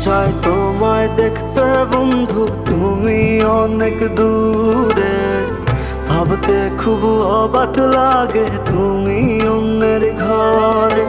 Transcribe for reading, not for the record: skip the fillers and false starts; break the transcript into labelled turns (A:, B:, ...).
A: চায় তোমায় দেখতে বন্ধু, তুমি অনেক দূরে। ভাবতে খুব অবাক লাগে তুমি অন্যের ঘরে।